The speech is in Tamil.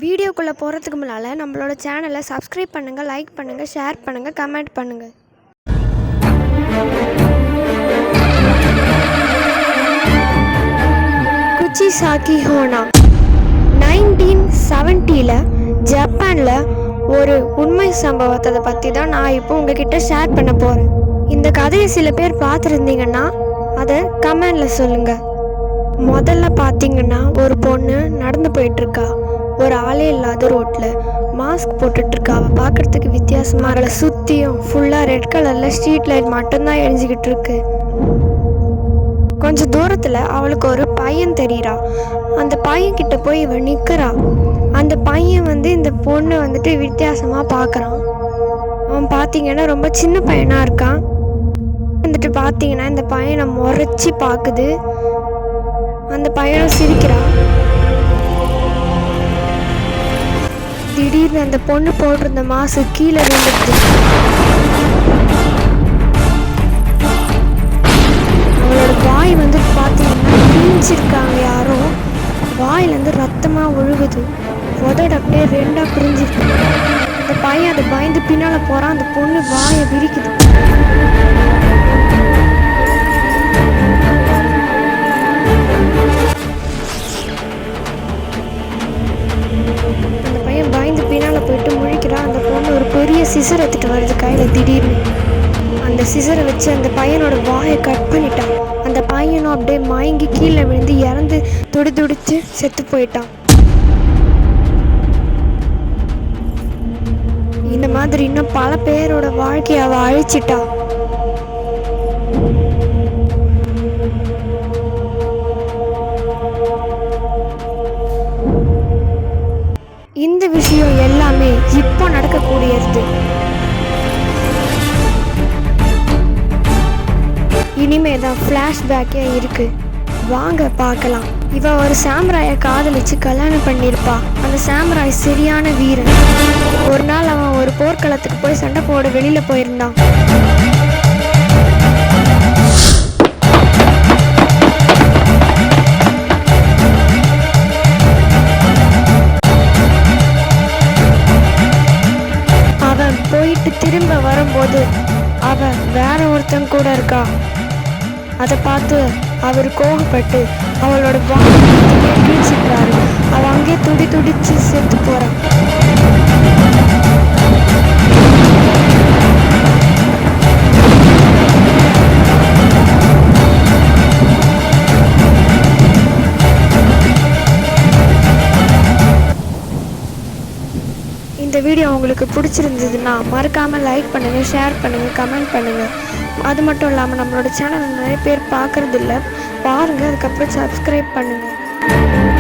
வீடியோக்குள்ளே போகிறதுக்கு முன்னால் நம்மளோட சேனலை சப்ஸ்கிரைப் பண்ணுங்கள், லைக் பண்ணுங்கள், ஷேர் பண்ணுங்கள், கமெண்ட் பண்ணுங்கள். குச்சிசாக்கி ஹோனா 1970 ஜப்பானில் ஒரு உண்மை சம்பவத்தை பற்றி தான் நான் இப்போ உங்ககிட்ட ஷேர் பண்ண போகிறேன். இந்த கதையை சில பேர் பார்த்துருந்தீங்கன்னா அதை கமெண்டில் சொல்லுங்கள். முதல்ல பார்த்தீங்கன்னா ஒரு பொண்ணு நடந்து போயிட்டுருக்கா. ஒரு ஆளே இல்லாத ரோட்டில் மாஸ்க் போட்டுட்ருக்கா. அவள் பார்க்குறதுக்கு வித்தியாசமாக இருக்கல. சுற்றியும் ஃபுல்லாக ரெட் கலரில் ஸ்ட்ரீட் லைட் மட்டும்தான் எரிஞ்சிக்கிட்டு இருக்கு. கொஞ்சம் தூரத்தில் அவளுக்கு ஒரு பையன் தெரிகிறா. அந்த பையன்கிட்ட போய் இவன் நிற்கிறா. அந்த பையன் இந்த பொண்ணை வித்தியாசமாக பார்க்குறான். அவன் பார்த்தீங்கன்னா ரொம்ப சின்ன பையனாக இருக்கான். பார்த்தீங்கன்னா இந்த பையனை முறைச்சி பார்க்குது. அந்த பையனும் சிரிக்கிறான். திடீர்னு அந்த பொண்ணு போட்டிருந்த மாஸ்க் கீழே விழுந்துடுது. அவளோட வாய் பார்த்தீங்கன்னா கிழிஞ்சிருக்காங்க யாரோ. வாயிலேருந்து ரத்தமாக ஒழுகுது. உதடு அப்படியே ரெண்டாக பிரிஞ்சிருக்கு. அந்த பையன் அதை பயந்து பின்னால் போகிறான். அந்த பொண்ணு வாயை விரிக்குது. அந்த பையன் பயந்து பின்னால் போயிட்டு முழிக்கிறான். அந்த பொண்ணு ஒரு பெரிய சிசர் எடுத்துகிட்டு வருது கையில். திடீர்னு அந்த சிசரை வச்சு அந்த பையனோட வாயை கட் பண்ணிட்டான். அந்த பையனும் அப்படியே மயங்கி கீழே விழுந்து இறந்து துடிச்சு செத்து போயிட்டான். இந்த மாதிரி இன்னும் பல பேரோட வாழ்க்கையை அவள் அழிச்சிட்டா. இந்த விஷயம் எல்லாமே இப்போ நடக்கக்கூடியது. இனிமே தான் ஃப்ளாஷ்பேக்கே இருக்கு. வாங்க பார்க்கலாம். இவ ஒரு சாம்ராயை காதலிச்சு கல்யாணம் பண்ணியிருப்பா. அந்த சாம்ராய் சரியான வீரன். ஒரு நாள் அவன் ஒரு போர்க்களத்துக்கு போய் சண்டை போட வெளியில போயிருந்தான். அவன் போயிட்டு திரும்ப வரும்போது அவன் வேற ஒருத்தன் கூட இருக்கா. அதை பார்த்து அவர் கோபப்பட்டு அவளோட வீழ்ச்சிக்கிறாரு. அவள் அங்கே துடிச்சு செத்து போறான். இந்த வீடியோ உங்களுக்கு பிடிச்சிருந்ததுன்னா மறக்காமல் லைக் பண்ணுங்கள், ஷேர் பண்ணுங்கள், கமெண்ட் பண்ணுங்கள். அது மட்டும் இல்லாமல் நம்மளோட சேனல் நிறைய பேர் பார்க்குறதில்ல, பாருங்கள். அதுக்கப்புறம் சப்ஸ்கிரைப் பண்ணுங்கள்.